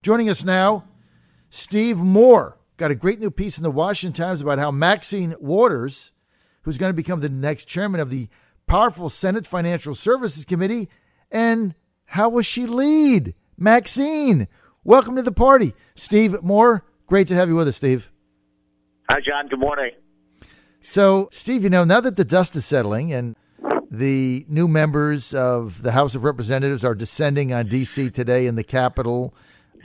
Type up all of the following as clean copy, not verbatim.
Joining us now, Steve Moore. Got a great new piece in the Washington Times about how Maxine Waters, who's going to become the next chairman of the powerful Senate Financial Services Committee, and how will she lead? Maxine, welcome to the party. Steve Moore, great to have you with us, Steve. Hi, John. Good morning. So, Steve, now that the dust is settling and the new members of the House of Representatives are descending on D.C. today in the Capitol.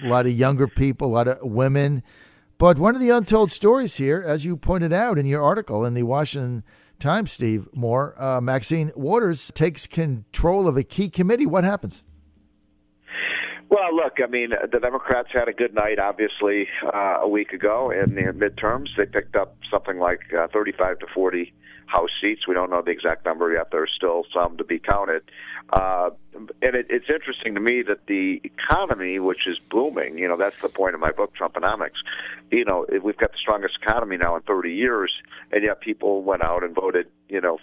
A lot of younger people, a lot of women. But one of the untold stories here, as you pointed out in your article in the Washington Times, Steve Moore, Maxine Waters takes control of a key committee. What happens? Well, look, I mean, the Democrats had a good night, obviously, a week ago in the midterms. They picked up something like 35 to 40 House seats. We don't know the exact number yet. There's still some to be counted. And it's interesting to me that the economy, which is booming, that's the point of my book, Trumponomics. We've got the strongest economy now in 30 years, and yet people went out and voted,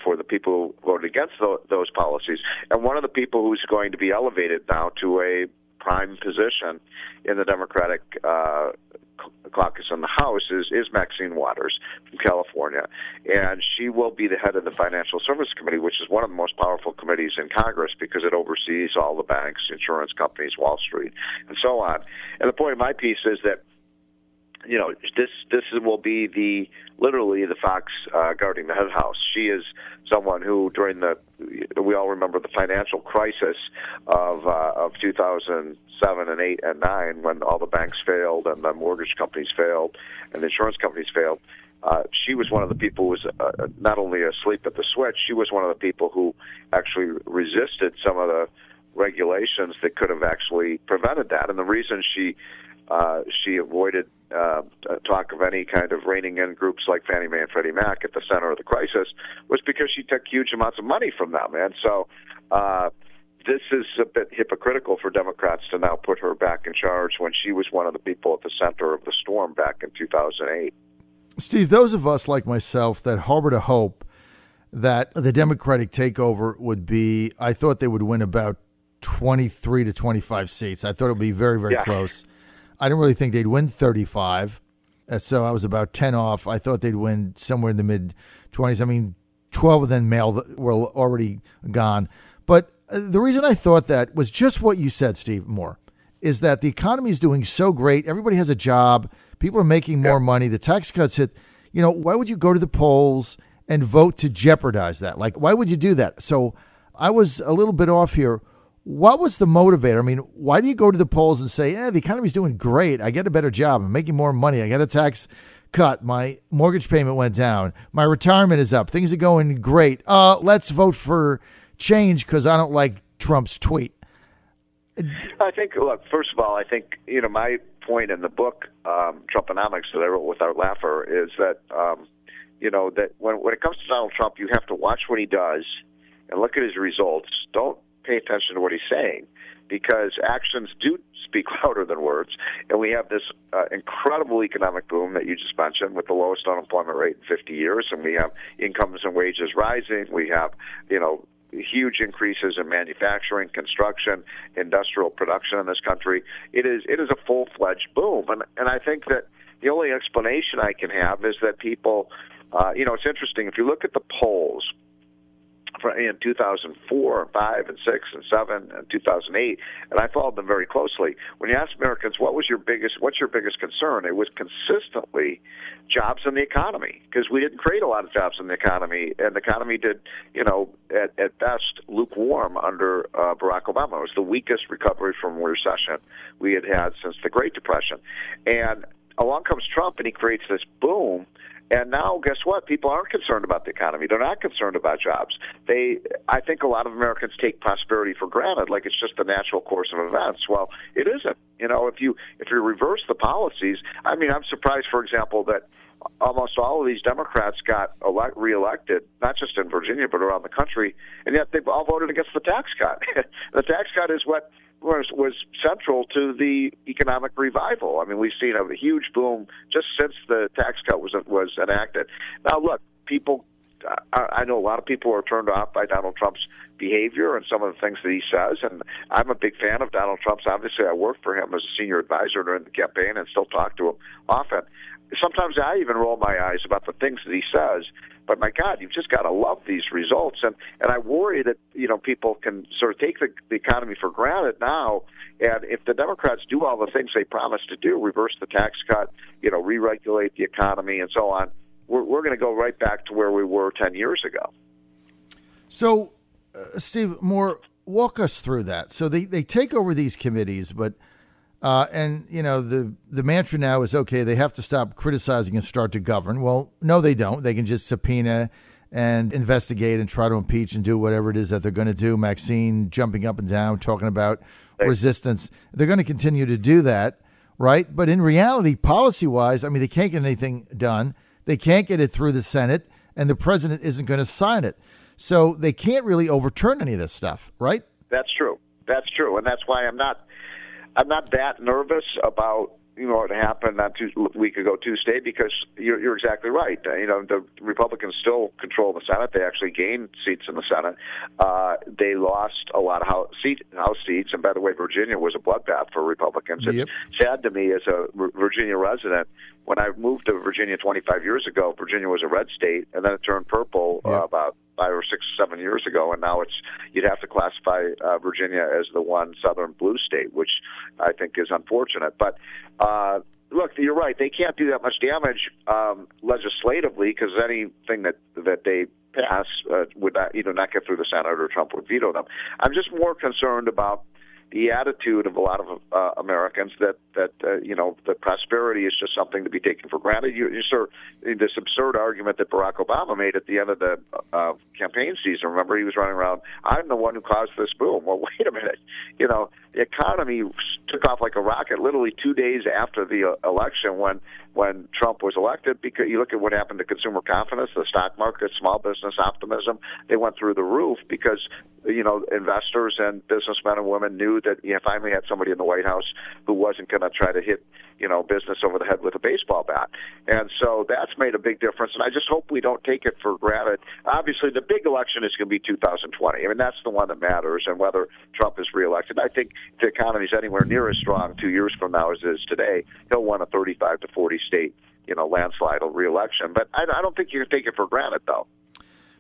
for the people who voted against those policies. And one of the people who's going to be elevated now to a prime position in the Democratic caucus in the House is Maxine Waters from California, and she will be the head of the Financial Services Committee, which is one of the most powerful committees in Congress because it oversees all the banks, insurance companies, Wall Street, and so on. And the point of my piece is that this will be literally the fox guarding the hen house. She is someone who, we all remember the financial crisis of 2007 and 8 and 9, when all the banks failed and the mortgage companies failed and the insurance companies failed. She was one of the people who was not only asleep at the switch, she was one of the people who actually resisted some of the regulations that could have actually prevented that. And the reason she avoided talk of any kind of reining in groups like Fannie Mae and Freddie Mac at the center of the crisis was because she took huge amounts of money from them. And so this is a bit hypocritical for Democrats to now put her back in charge when she was one of the people at the center of the storm back in 2008. Steve, those of us like myself that harbored a hope that the Democratic takeover would be, I thought they would win about 23 to 25 seats. I thought it would be very, very close. I didn't really think they'd win 35, so I was about 10 off. I thought they'd win somewhere in the mid-20s. I mean, 12 of them were already gone. But the reason I thought that was just what you said, Steve Moore, is that the economy is doing so great. Everybody has a job. People are making more money. The tax cuts hit. Why would you go to the polls and vote to jeopardize that? Like, why would you do that? So I was a little bit off here. What was the motivator? I mean, why do you go to the polls and say, the economy's doing great. I get a better job. I'm making more money. I got a tax cut. My mortgage payment went down. My retirement is up. Things are going great. Let's vote for change because I don't like Trump's tweet. I think, look, first of all, I think, my point in the book, Trumponomics, that I wrote with Art Laffer, is that, that when it comes to Donald Trump, you have to watch what he does and look at his results. Don't pay attention to what he's saying, because actions do speak louder than words. And we have this incredible economic boom that you just mentioned with the lowest unemployment rate in 50 years, and we have incomes and wages rising. We have, huge increases in manufacturing, construction, industrial production in this country. It is a full-fledged boom. And I think that the only explanation I can have is that people, it's interesting. If you look at the polls, in 2004, and 5, and 6, and 7, and 2008, and I followed them very closely. When you ask Americans, what's your biggest concern? It was consistently jobs in the economy, because we didn't create a lot of jobs in the economy, and the economy did, at best, lukewarm under Barack Obama. It was the weakest recovery from recession we had since the Great Depression. And along comes Trump, and he creates this boom. And now, guess what? People aren't concerned about the economy. They're not concerned about jobs. I think a lot of Americans take prosperity for granted, like it's just the natural course of events. Well, it isn't. If you reverse the policies, I mean, I'm surprised, for example, that almost all of these Democrats got reelected, not just in Virginia, but around the country, and yet they've all voted against the tax cut. The tax cut is what was central to the economic revival. I mean, we've seen a huge boom just since the tax cut was enacted. Now, look, people, I know a lot of people are turned off by Donald Trump's behavior and some of the things that he says. And I'm a big fan of Donald Trump's. Obviously, I worked for him as a senior advisor during the campaign and still talk to him often. Sometimes I even roll my eyes about the things that he says. But my God, you've just got to love these results. And I worry that, people can sort of take the economy for granted now. And if the Democrats do all the things they promised to do, reverse the tax cut, re-regulate the economy and so on, we're going to go right back to where we were 10 years ago. So, Steve Moore, walk us through that. So they take over these committees, but the mantra now is, okay, they have to stop criticizing and start to govern. Well, no, they don't. They can just subpoena and investigate and try to impeach and do whatever it is that they're going to do. Maxine jumping up and down, talking about resistance. They're going to continue to do that, right? But in reality, policy-wise, they can't get anything done. They can't get it through the Senate, and the president isn't going to sign it. So they can't really overturn any of this stuff, right? That's true. And that's why I'm not that nervous about what happened a week ago Tuesday, because you're exactly right. The Republicans still control the Senate. They actually gained seats in the Senate. They lost a lot of House seats, and by the way, Virginia was a bloodbath for Republicans. Yep. It's sad to me as a Virginia resident. When I moved to Virginia 25 years ago, Virginia was a red state, and then it turned purple about 5 or 6 or 7 years ago, and now you'd have to classify Virginia as the one southern blue state, which I think is unfortunate. But look, you're right; they can't do that much damage legislatively, because anything that they pass would not get through the Senate, or Trump would veto them. I'm just more concerned about the attitude of a lot of Americans that prosperity is just something to be taken for granted. You sort of, this absurd argument that Barack Obama made at the end of the campaign season. Remember, he was running around, I'm the one who caused this boom. Well, wait a minute. The economy took off like a rocket literally 2 days after the election when Trump was elected, because you look at what happened to consumer confidence, the stock market, small business optimism. They went through the roof because investors and businessmen and women knew that you finally had somebody in the White House who wasn't going to try to hit business over the head with a baseball bat. And so that's made a big difference, and I just hope we don't take it for granted. Obviously, the big election is going to be 2020. That's the one that matters, and whether Trump is reelected. I think if the economy is anywhere near as strong 2 years from now as it is today, he'll win a 35 to 40 state landslide reelection. But I don't think you can take it for granted, though.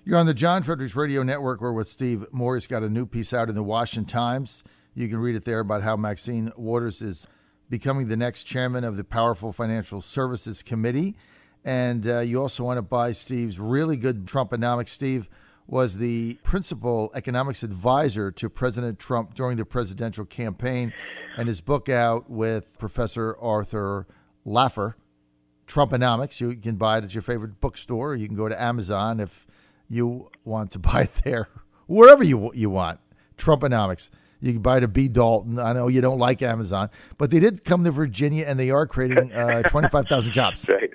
You're on the John Fredericks Radio Network. We're with Steve Moore. He's got a new piece out in the Washington Times. You can read it there about how Maxine Waters is becoming the next chairman of the Powerful Financial Services Committee. And you also want to buy Steve's really good Trumponomics. Steve was the principal economics advisor to President Trump during the presidential campaign, and his book out with Professor Arthur Laffer, Trumponomics. You can buy it at your favorite bookstore. You can go to Amazon if you want to buy it there, wherever you want. Trumponomics. You can buy it at B. Dalton. I know you don't like Amazon, but they did come to Virginia, and they are creating 25,000 jobs. Right.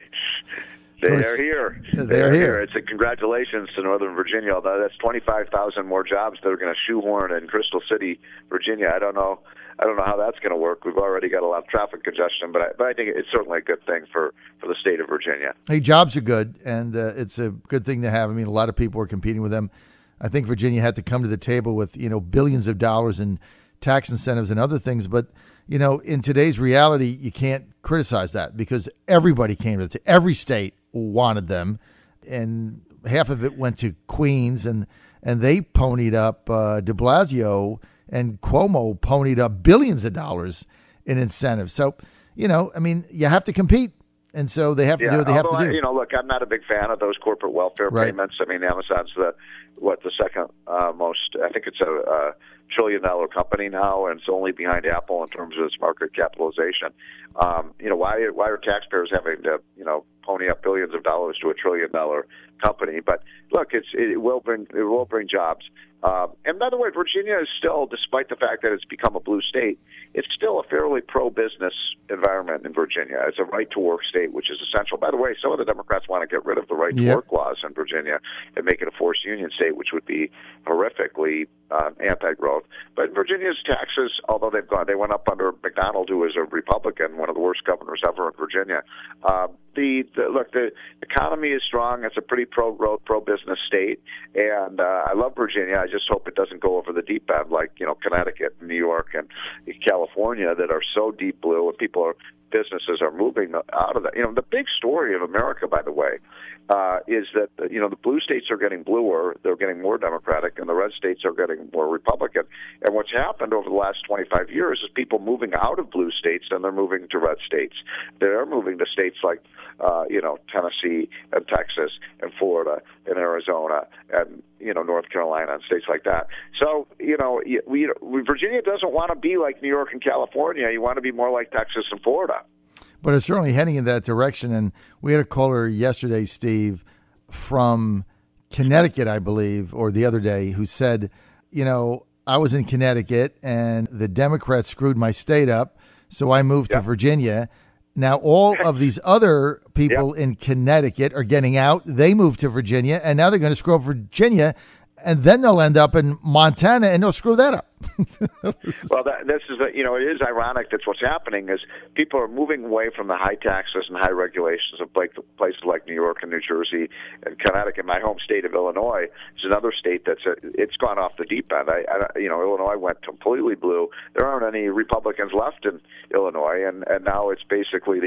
They're here. They're here. It's a congratulations to Northern Virginia. Although that's 25,000 more jobs that are going to shoehorn in Crystal City, Virginia. I don't know how that's going to work. We've already got a lot of traffic congestion, but I think it's certainly a good thing for the state of Virginia. Hey, jobs are good, and it's a good thing to have. A lot of people are competing with them. I think Virginia had to come to the table with billions of dollars in tax incentives and other things, but in today's reality, you can't criticize that because everybody came to every state wanted them, and half of it went to Queens, and they ponied up de Blasio and Cuomo ponied up billions of dollars in incentives. So, you have to compete. And so they have to do what they have to do. Look, I'm not a big fan of those corporate welfare payments. Amazon's the second most. I think it's a $1 trillion company now, and it's only behind Apple in terms of its market capitalization. Why are taxpayers having to pony up billions of dollars to $1 trillion company? But look, it will bring jobs. And by the way, Virginia is still, despite the fact that it's become a blue state, it's still a fairly pro-business environment in Virginia. It's a right-to-work state, which is essential. By the way, some of the Democrats want to get rid of the right-to-work laws in Virginia and make it a forced union state, which would be horrifically anti-growth. But Virginia's taxes, although they went up under McDonald, who was a Republican, one of the worst governors ever in Virginia. The the economy is strong. It's a pretty pro-growth, pro-business state, and I love Virginia. I just hope it doesn't go over the deep end like Connecticut, and New York, and California that are so deep blue, and businesses are moving out of that. The big story of America, by the way, is that the blue states are getting bluer, they're getting more Democratic, and the red states are getting more Republican. And what's happened over the last 25 years is people moving out of blue states and they're moving to red states. They're moving to states like Tennessee and Texas and Florida and Arizona and North Carolina and states like that. So Virginia doesn't want to be like New York and California. You want to be more like Texas and Florida. But it's certainly heading in that direction. And we had a caller yesterday, Steve, from Connecticut, I believe, or the other day, who said, I was in Connecticut and the Democrats screwed my state up, so I moved to Virginia. Now, all of these other people in Connecticut are getting out. They moved to Virginia, and now they're going to screw up Virginia, and then they'll end up in Montana, and they'll screw that up. Well, this is it is ironic that what's happening is people are moving away from the high taxes and high regulations of places like New York and New Jersey and Connecticut. My home state of Illinois is another state it's gone off the deep end. Illinois went completely blue. There aren't any Republicans left in Illinois, and now it's basically the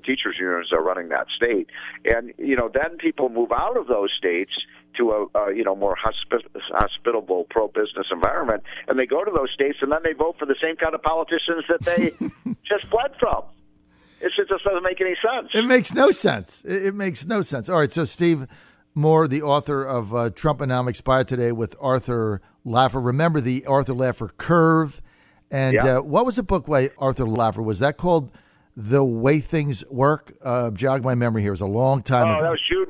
teachers' unions are running that state. And then people move out of those states to a more hospitable pro-business environment, and they go to those states, and then they vote for the same kind of politicians that they just fled from. It just doesn't make any sense. It makes no sense. It makes no sense. All right, so Steve Moore, the author of Trumponomics, By Today with Arthur Laffer. Remember the Arthur Laffer curve? And what was the book by Arthur Laffer? Was that called The Way Things Work? Jog my memory here. It was a long time ago. That was Jude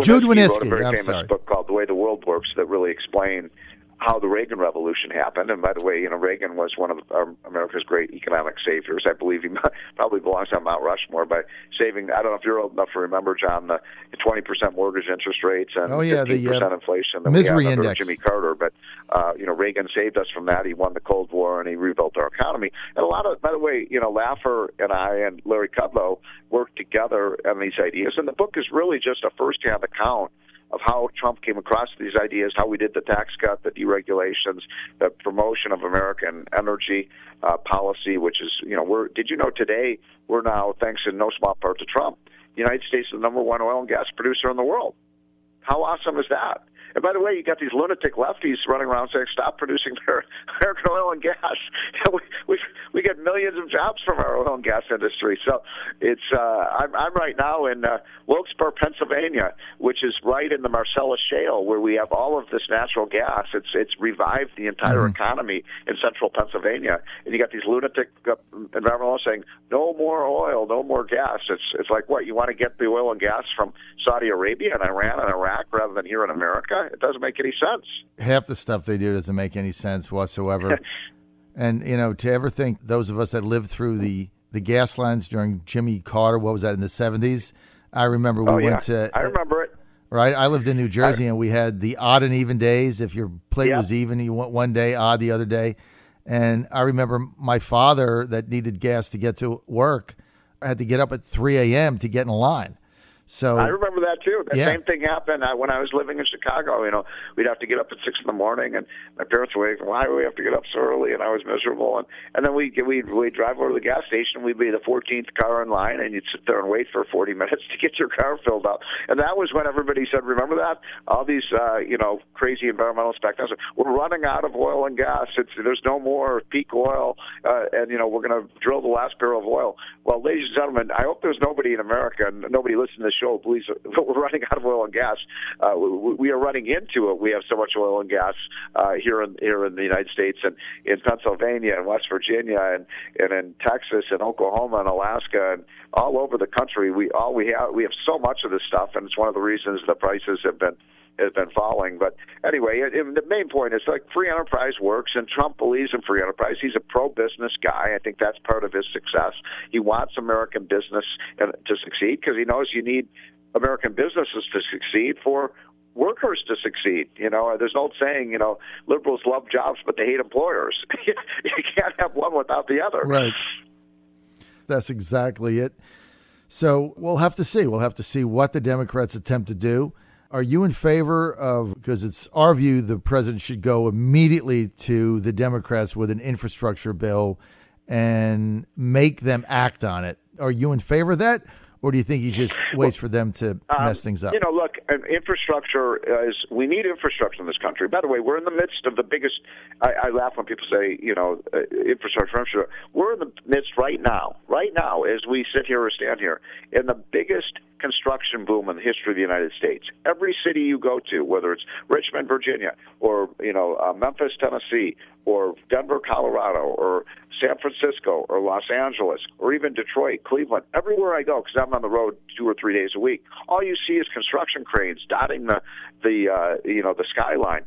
Jude Wanniski wrote a Wanniski. very famous book called The Way the World Works that really explained how the Reagan Revolution happened. And by the way, Reagan was one of America's great economic saviors. I believe he probably belongs on Mount Rushmore by saving, I don't know if you're old enough to remember, John, the 20% mortgage interest rates and 15% inflation that misery we had under index. Jimmy Carter. But, Reagan saved us from that. He won the Cold War and he rebuilt our economy. And by the way, Laffer and I and Larry Kudlow worked together on these ideas. And the book is really just a firsthand account of how Trump came across these ideas, how we did the tax cut, the deregulations, the promotion of American energy policy, which is, did you know today we're now, thanks in no small part to Trump, the United States is the number one oil and gas producer in the world. How awesome is that? And by the way, you got these lunatic lefties running around saying, stop producing American oil and gas. We get millions of jobs from our oil and gas industry. So it's I'm right now in Wilkes-Barre, Pennsylvania, which is right in the Marcellus Shale, where we have all of this natural gas. It's revived the entire economy in central Pennsylvania. And you got these lunatic environmentalists saying, no more oil, no more gas. It's like, what, you want to get the oil and gas from Saudi Arabia and Iran and Iraq rather than here in America? It doesn't make any sense. Half the stuff they do doesn't make any sense whatsoever. And, to ever think those of us that lived through the gas lines during Jimmy Carter, what was that, in the 70s? I remember we went to... I remember it. Right? I lived in New Jersey, and we had the odd and even days. If your plate was even, you went one day, odd the other day. And I remember my father that needed gas to get to work had to get up at 3 a.m. to get in line. So I remember that too. The same thing happened when I was living in Chicago. We'd have to get up at 6 in the morning, and my parents were like, "Why do we have to get up so early?" And I was miserable. And then we'd drive over to the gas station. We'd be the 14th car in line, and you'd sit there and wait for 40 minutes to get your car filled up. And that was when everybody said, "Remember that? All these crazy environmentalists back then said, we're running out of oil and gas. There's no more peak oil, and we're going to drill the last barrel of oil." Well, ladies and gentlemen, I hope there's nobody in America and nobody listening to the show believes that we're running out of oil and gas. We are running into it. We have so much oil and gas here in the United States and in Pennsylvania and West Virginia and in Texas and Oklahoma and Alaska and all over the country. We have so much of this stuff, and it's one of the reasons the prices have been falling. But anyway, the main point is free enterprise works, and Trump believes in free enterprise. He's a pro-business guy. I think that's part of his success. He wants American business to succeed because he knows you need American businesses to succeed for workers to succeed. There's an old saying, liberals love jobs, but they hate employers. You can't have one without the other. Right. That's exactly it. So we'll have to see. We'll have to see what the Democrats attempt to do. Are you in favor of, because it's our view, the president should go immediately to the Democrats with an infrastructure bill and make them act on it? Are you in favor of that? Or do you think he just waits for them to mess things up? Look, infrastructure we need infrastructure in this country. By the way, we're in the midst of the biggest, I laugh when people say, infrastructure. We're in the midst right now, as we sit here or stand here, in the biggest construction boom in the history of the United States. Every city you go to, whether it's Richmond, Virginia, or Memphis, Tennessee, or Denver, Colorado, or San Francisco, or Los Angeles, or even Detroit, Cleveland, everywhere I go, because I'm on the road 2 or 3 days a week, all you see is construction cranes dotting the skyline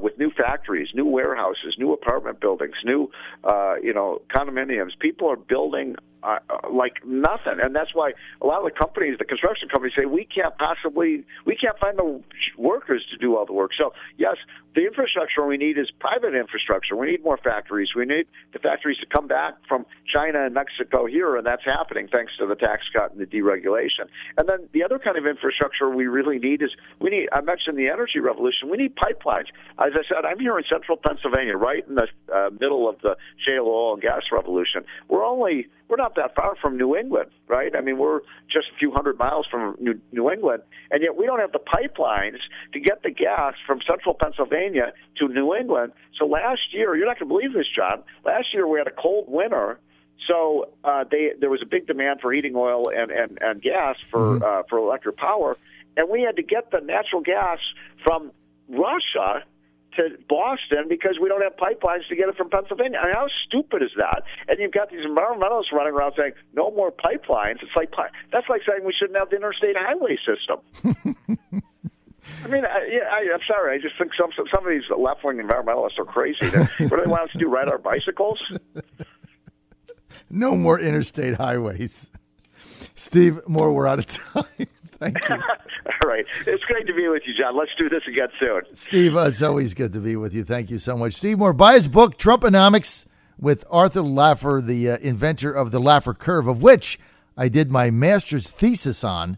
with new factories, new warehouses, new apartment buildings, new condominiums. People are building like nothing, and that's why a lot of the companies, the construction companies, say we can't find the workers to do all the work. So yes, the infrastructure we need is private infrastructure. We need more factories. We need the factories to come back from China and Mexico here, and that's happening thanks to the tax cut and the deregulation. And then the other kind of infrastructure we really need is I mentioned the energy revolution. We need pipelines. As I said, I'm here in central Pennsylvania, right in the middle of the shale oil and gas revolution. We're not that far from New England, right? I mean, we're just a few hundred miles from New England, and yet we don't have the pipelines to get the gas from central Pennsylvania to New England. So last year, you're not going to believe this, John, last year we had a cold winter, so there was a big demand for heating oil and gas for electric power, and we had to get the natural gas from Russia to Boston because we don't have pipelines to get it from Pennsylvania. I mean, how stupid is that? And you've got these environmentalists running around saying, no more pipelines. It's like that's like saying we shouldn't have the interstate highway system. I mean, I'm sorry. I just think some of these left-wing environmentalists are crazy. What do they want us to do, ride our bicycles? No more interstate highways. Steve Moore, we're out of time. Thank you. All right. It's great to be with you, John. Let's do this again soon. Steve, it's always good to be with you. Thank you so much. Steve Moore, buy his book, Trumponomics, with Arthur Laffer, the inventor of the Laffer curve, of which I did my master's thesis on